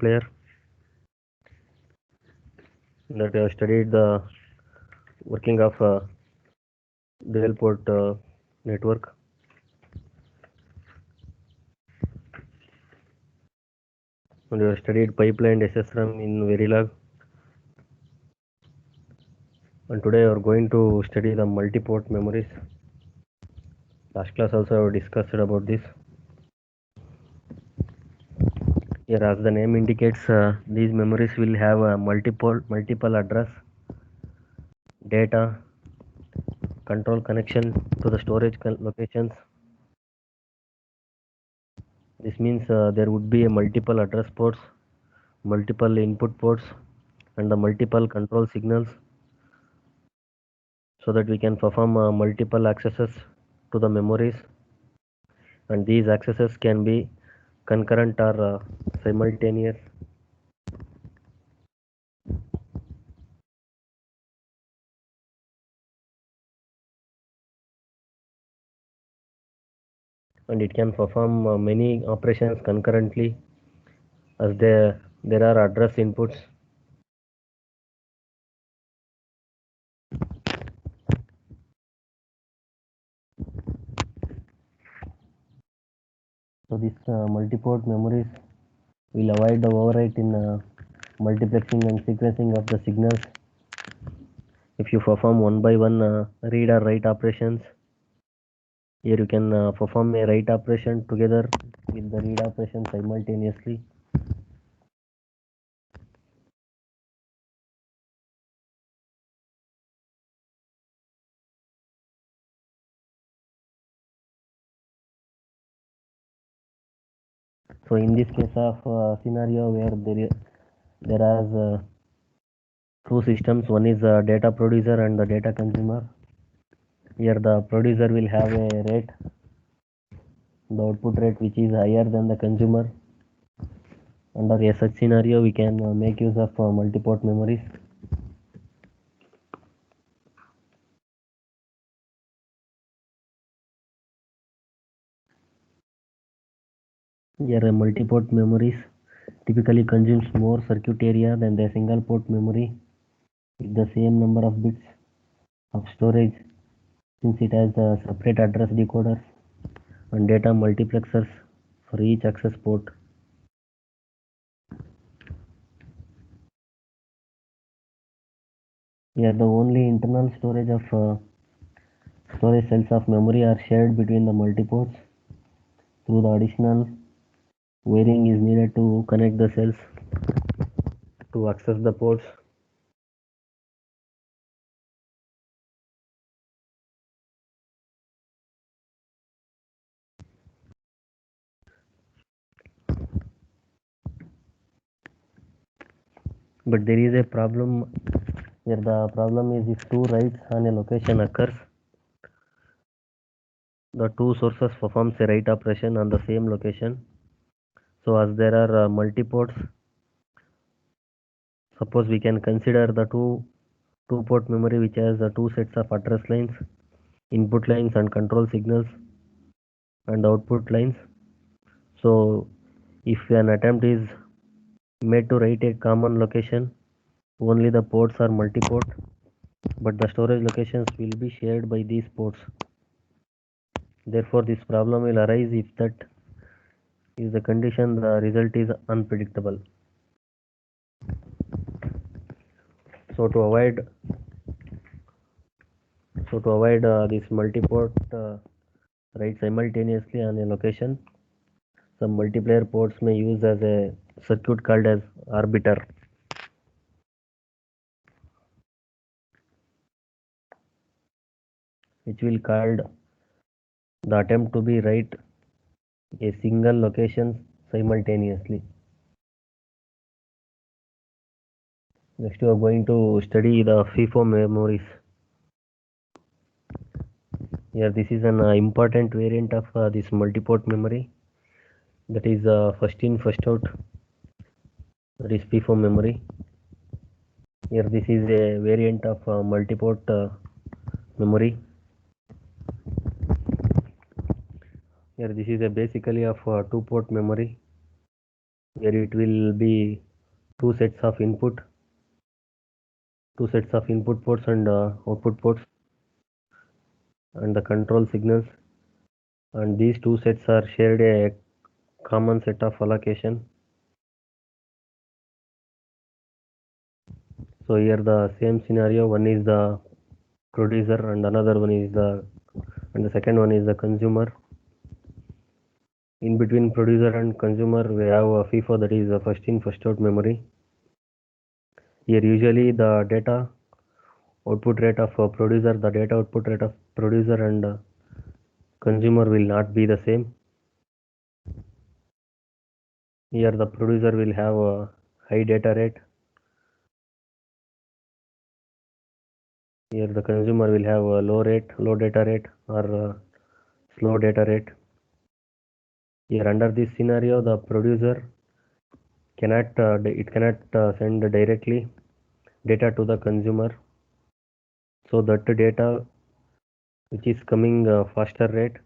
multiplayer, that I have studied the working of dual port network, and we have studied pipeline SSRAM in Verilog, and today we are going to study the multi-port memories. Last class also I have discussed about this. Here, as the name indicates, these memories will have a multiple address, data, control connection to the storage locations. This means there would be a multiple address ports, multiple input ports, and the multiple control signals, so that we can perform multiple accesses to the memories, and these accesses can be concurrent or simultaneous. And it can perform many operations concurrently, as there are address inputs. So this multi-port memories will avoid the overwrite in multiplexing and sequencing of the signals. If you perform one by one read or write operations, here you can perform a write operation together with the read operation simultaneously. So in this case of scenario where there are two systems, one is data producer and the data consumer. Here the producer will have a rate, the output rate, which is higher than the consumer. Under a such scenario, we can make use of multi-port memories. Here multi-port memories typically consumes more circuit area than the single port memory with the same number of bits of storage, since it has separate address decoders and data multiplexers for each access port. Here the only internal storage cells of memory are shared between the multi-ports. Through the additional wiring is needed to connect the cells to access the ports. But there is a problem here. The problem is if two writes on a location occurs, the two sources performs a write operation on the same location. So as there are multi-ports, suppose we can consider the two-port memory which has the two sets of address lines, input lines and control signals, and output lines. So if an attempt is made to write a common location, only the ports are multi-port, but the storage locations will be shared by these ports. Therefore, this problem will arise if that is the condition, the result is unpredictable. So to avoid this multi-port write simultaneously on a location, some multiplayer ports may use as a circuit called as arbiter, which will called the attempt to be write a single location simultaneously. Next, we are going to study the FIFO memories. Here, this is an important variant of this multi-port memory, that is first in, first out. That is FIFO memory. Here, this is a variant of multi-port memory. Here, this is a basically of two-port memory. where it will be two sets of input ports and output ports and the control signals, and these two sets are shared a common set of allocation. So here the same scenario, one is the producer and the second one is the consumer. In between producer and consumer we have a FIFO, that is a first in first out memory. Here usually the data output rate of the data output rate of producer and consumer will not be the same. Here the producer will have a high data rate. Here the consumer will have a low data rate or slow data rate. Here under this scenario, the producer cannot send directly data to the consumer. So that data which is coming faster rate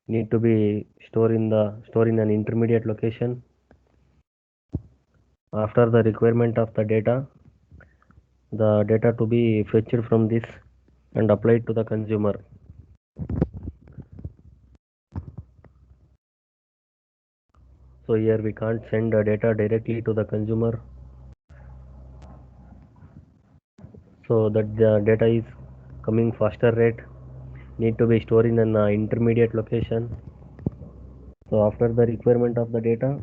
need to be stored in an intermediate location. After the requirement of the data to be fetched from this and applied to the consumer. So here we can't send data directly to the consumer, so that the data is coming faster rate need to be stored in an intermediate location. So after the requirement of the data,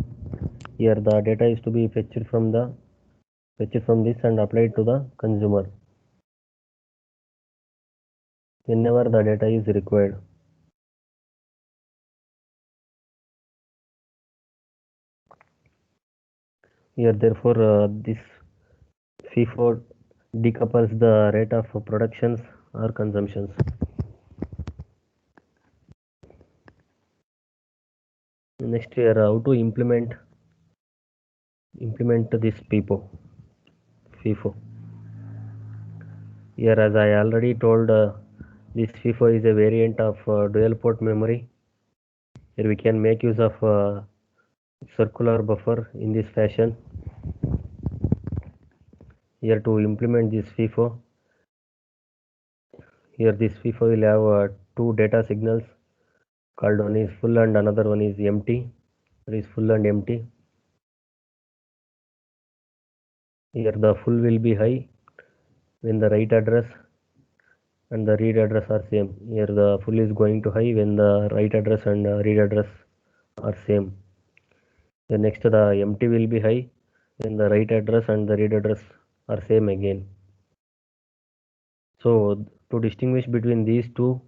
here the data is to be fetched from this and applied to the consumer whenever the data is required. Here therefore this FIFO decouples the rate of productions or consumptions. Next here how to implement this FIFO. Here as I already told, this FIFO is a variant of dual port memory. Here we can make use of circular buffer in this fashion. Here to implement this FIFO, here this FIFO will have two data signals called, one is full and another one is empty. That is full and empty. Here the full will be high when the write address and the read address are same. Here the full is going to high when the write address and read address are same. The next the empty will be high when the write address and the read address are same again. So to distinguish between these two,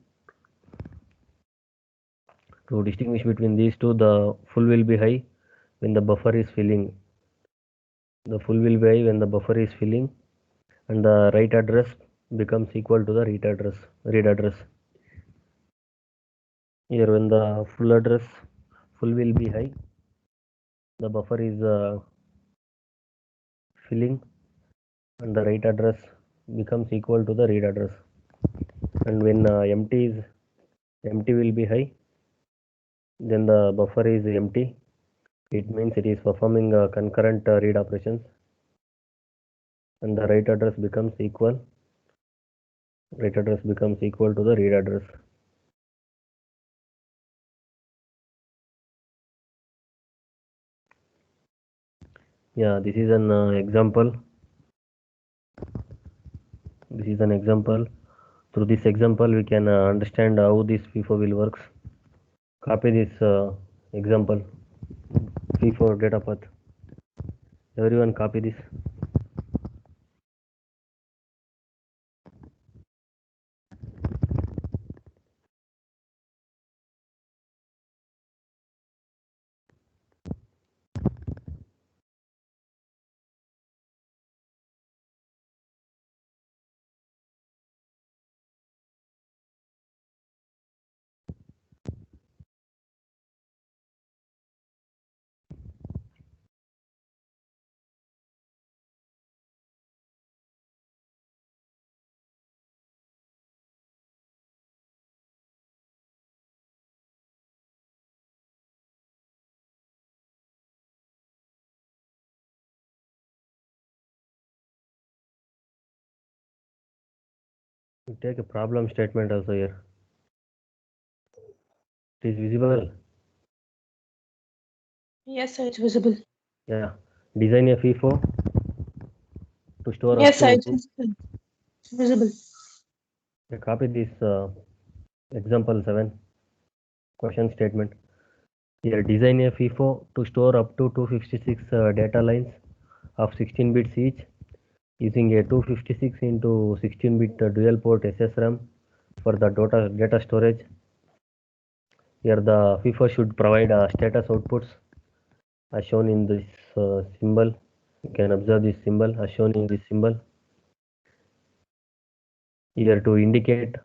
the full will be high when the buffer is filling. The full will be high when the buffer is filling, and the write address becomes equal to the read address. Here when the full will be high, the buffer is filling, and the write address becomes equal to the read address. And when empty will be high, then the buffer is empty. It means it is performing concurrent read operations, and the write address becomes equal to the read address. Yeah, this is an example. Through this example we can understand how this FIFO will works. Copy this example, FIFO data path. Everyone copy this. You take a problem statement also here. It is visible. Yes, sir, it's visible. Yeah. Design a FIFO to store Yes, up sir, to it's visible. It's visible. copy this example 7 question statement. Here, design a FIFO to store up to 256 data lines of 16 bits each using a 256 into 16-bit dual port SSRAM for the data storage. Here, the FIFO should provide status outputs as shown in this symbol. You can observe this symbol as shown in this symbol. Here, to indicate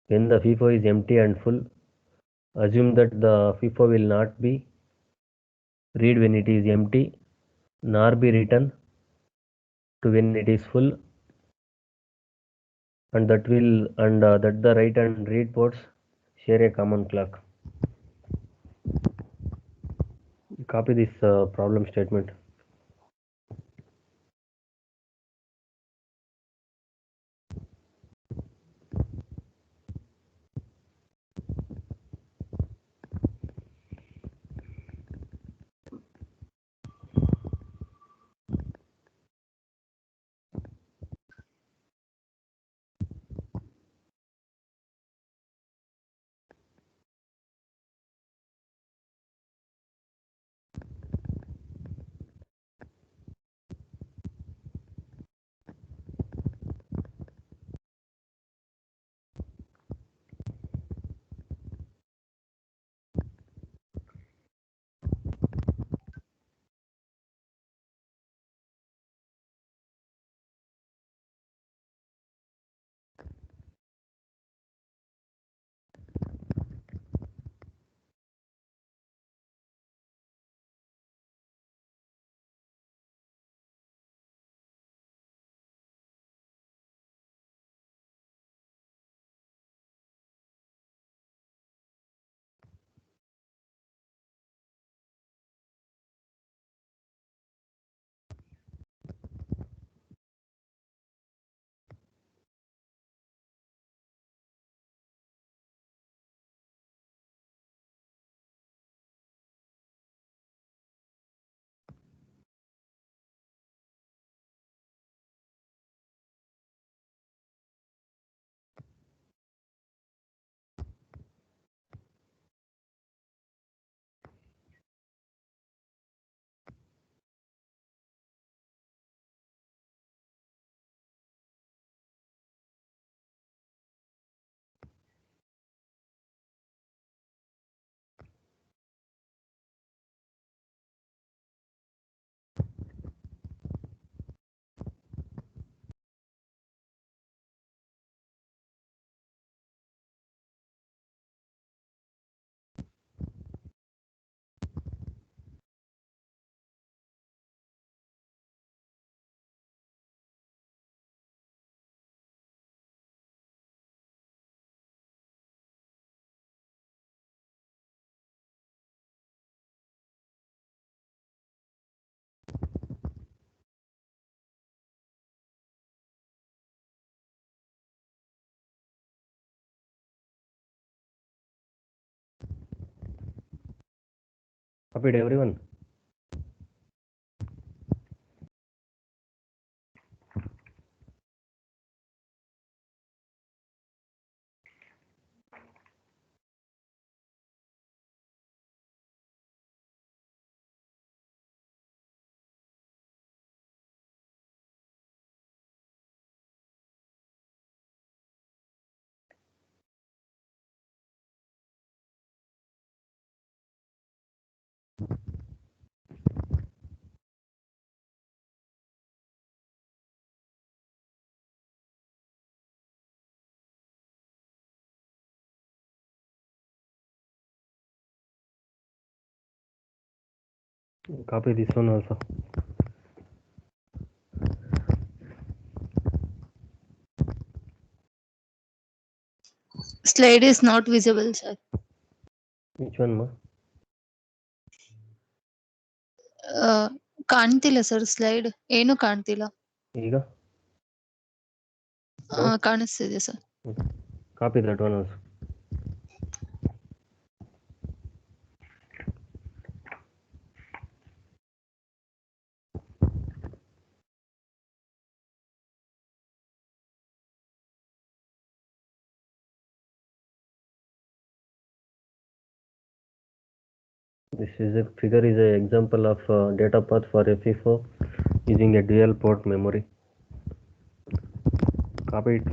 when the FIFO is empty and full, assume that the FIFO will not be read when it is empty, nor be written to when it is full, and that the write and read ports share a common clock. Copy this problem statement. Copied everyone. Copy this one also. Slide is not visible, sir. Which one, ma? ಕಾಣ್ತಿಲ್ಲ sir slide ಏನು ಕಾಣ್ತಿಲ್ಲ ಈಗ? No? ಕಾಣಿಸ್ತಿದೆ sir Copy that one also. This is a figure is an example of data path for FIFO using a dual port memory. Copy it.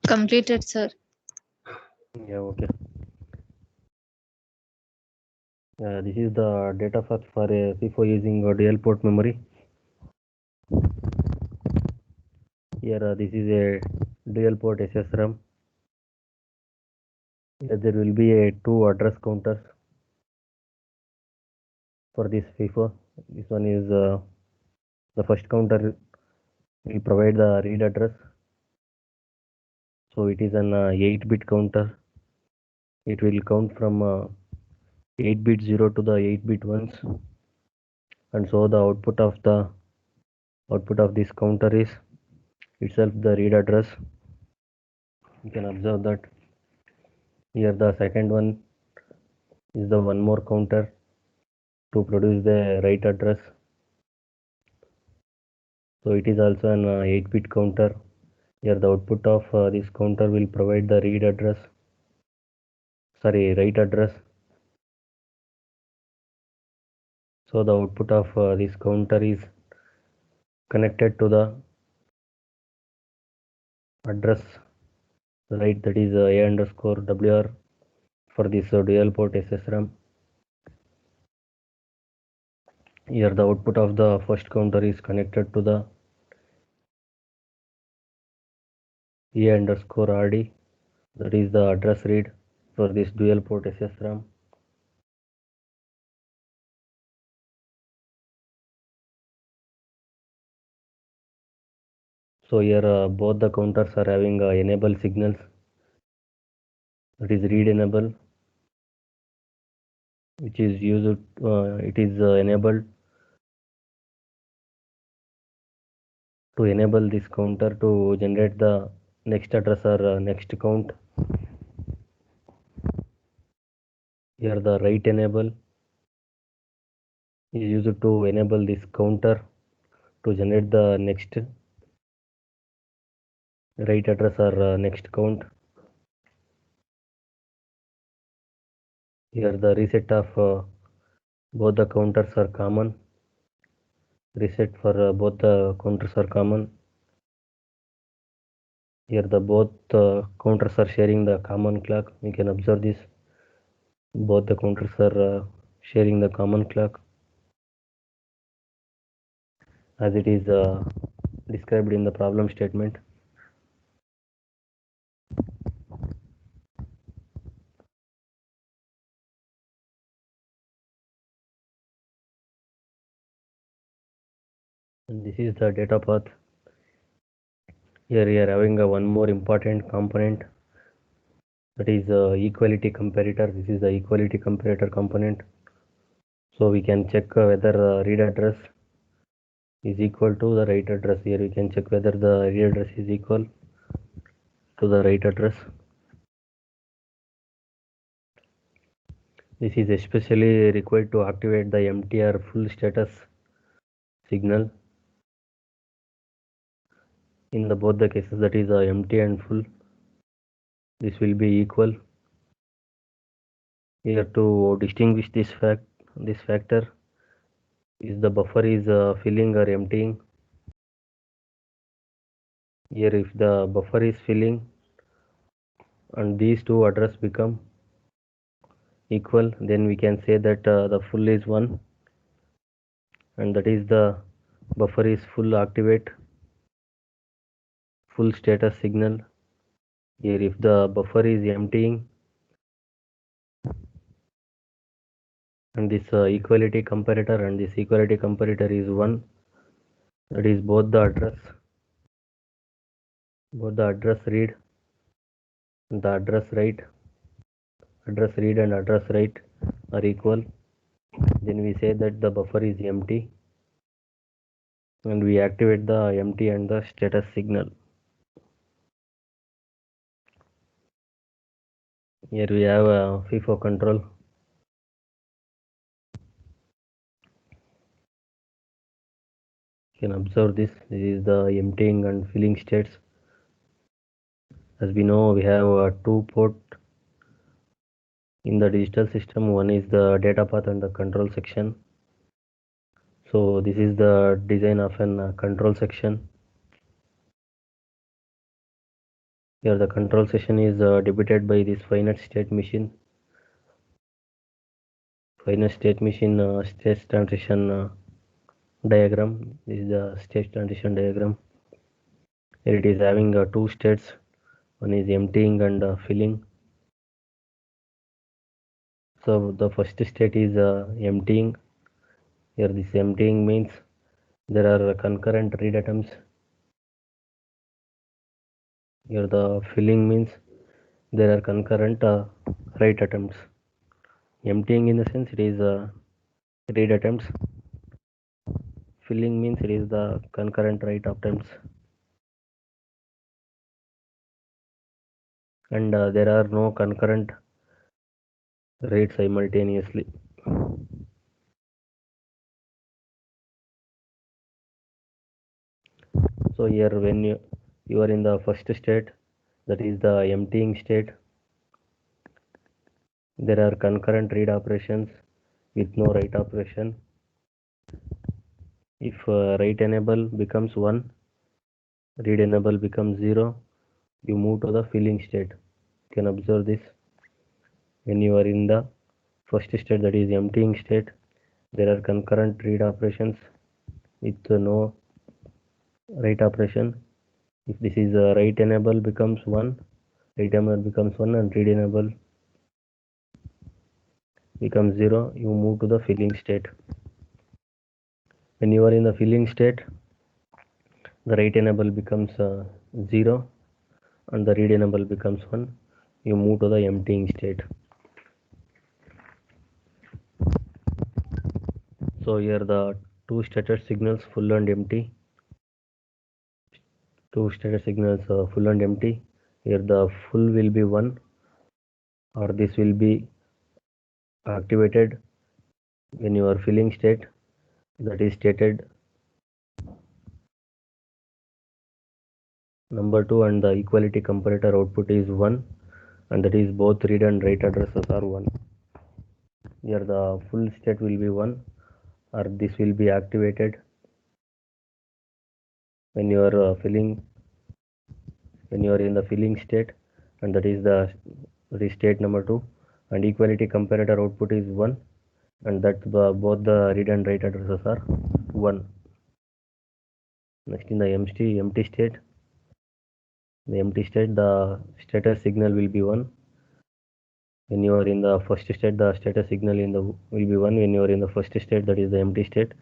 Completed, sir. Yeah, okay. This is the data path for a FIFO using a dual port memory. Here, this is a dual port SSRAM. Here, there will be a 2 address counters for this FIFO. This one is the first counter will provide the read address. So it is an 8-bit counter. It will count from 8-bit 0 to the 8-bit 1s, and so the output of this counter is itself the read address. You can observe that here the second one is the one more counter to produce the write address. So it is also an 8-bit counter. Here the output of this counter will provide the write address. So the output of this counter is connected to the address write, that is a underscore WR for this dual port SSRAM. Here the output of the first counter is connected to the A underscore RD, that is the address read for this dual port SSRAM. So here both the counters are having enable signals, that is read enable, which is used, it is enabled to enable this counter to generate the next address or next count. Here the write enable is used to enable this counter to generate the next write address or next count. Here the reset of both the counters are common. Reset for both the counters are common. Here the both counters are sharing the common clock. We can observe this. Both the counters are sharing the common clock as it is described in the problem statement. And this is the data path. Here we are having one more important component, that is equality comparator. This is the equality comparator component. So we can check whether read address is equal to the write address. Here we can check whether the read address is equal to the write address. This is especially required to activate the MTR full status signal. In the both the cases, that is empty and full, this will be equal. Here to distinguish this factor is the buffer is filling or emptying. Here if the buffer is filling and these two address become equal, then we can say that the full is 1, and that is the buffer is full activate full status signal. Here if the buffer is emptying and this equality comparator and this equality comparator is 1, that is both the address read and the address read and address write are equal, then we say that the buffer is empty and we activate the empty and the status signal. Here we have a FIFO control. You can observe this. This is the emptying and filling states. As we know, we have a 2 port in the digital system. One is the data path and the control section. So this is the design of an control section. Here the control session is debited by this finite state machine. Finite state machine state transition diagram. This is the state transition diagram. Here it is having two states. One is emptying and filling. So the first state is emptying. Here this emptying means there are concurrent read attempts. Here the filling means there are concurrent write attempts. Emptying in the sense it is read attempts. Filling means it is the concurrent write attempts. And there are no concurrent read simultaneously. So here when you are in the first state, that is the emptying state, there are concurrent read operations with no write operation. If write enable becomes 1, read enable becomes 0, you move to the filling state. You can observe this. When you are in the first state, that is emptying state, there are concurrent read operations with no write operation. If this is write enable becomes 1, write enable becomes 1 and read enable becomes 0, you move to the filling state. When you are in the filling state, the write enable becomes 0 and the read enable becomes 1, you move to the emptying state. So here the two status signals full and empty. Two status signals full and empty. Here the full will be 1 or this will be activated when you are filling state, that is stated number 2 and the equality comparator output is 1 and that is both read and write addresses are 1. Here the full state will be 1 or this will be activated when you are when you are in the filling state and that is the state number 2 and equality comparator output is 1 and that both the read and write addresses are 1. Next in the empty state, the status signal will be 1. When you are in the first state, the status signal will be 1 when you are in the first state, that is the empty state,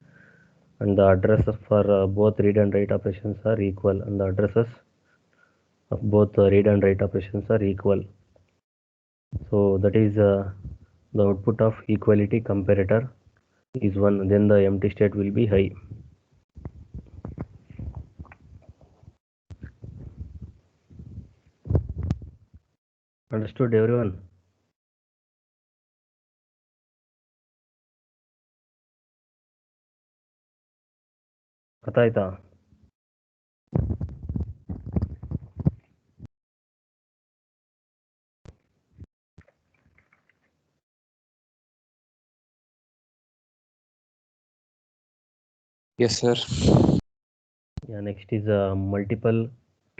and the addresses for both read and write operations are equal, and the addresses of both read and write operations are equal. So that is the output of equality comparator is 1, then the empty state will be high. Understood everyone? ಅರ್ಥ ಆಯ್ತಾ? Yes, sir. Yeah, next is multiple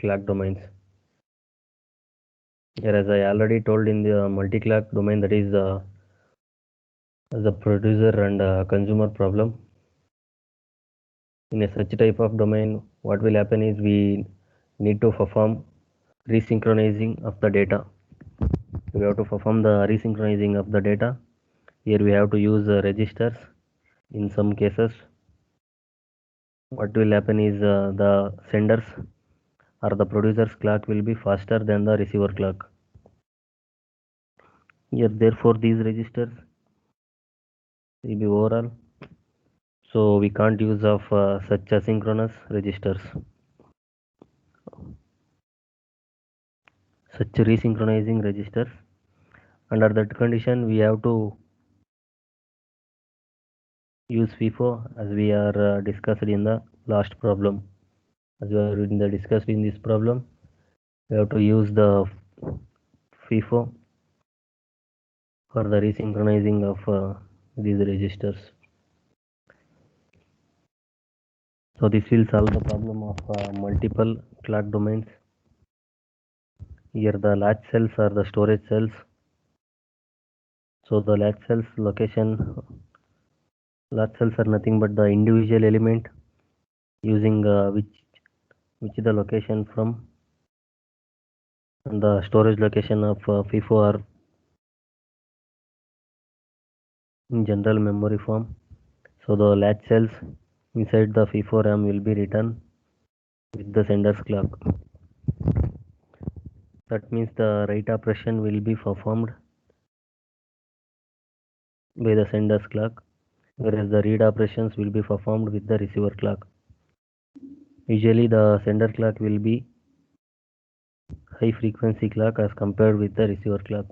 clock domains. Here, as I already told in the multi-clock domain, that is the producer and consumer problem. In a such type of domain, what will happen is we need to perform resynchronizing of the data. We have to perform the resynchronizing of the data. Here we have to use registers. In some cases, what will happen is the senders or the producer's clock will be faster than the receiver clock. Here, therefore, these registers will be overall. So we can't use of such asynchronous registers. Such resynchronizing registers. Under that condition, we have to use FIFO as we are discussed in the last problem. As we are discussed in this problem, we have to use the FIFO for the resynchronizing of these registers. So this will solve the problem of multiple clock domains. Here the latch cells are the storage cells. So the latch cells are nothing but the individual element using which the location from, and the storage location of FIFO are in general memory form. So the latch cells inside the FIFO RAM will be written with the sender's clock. That means the write operation will be performed by the sender's clock, whereas the read operations will be performed with the receiver clock. Usually the sender clock will be high frequency clock as compared with the receiver clock.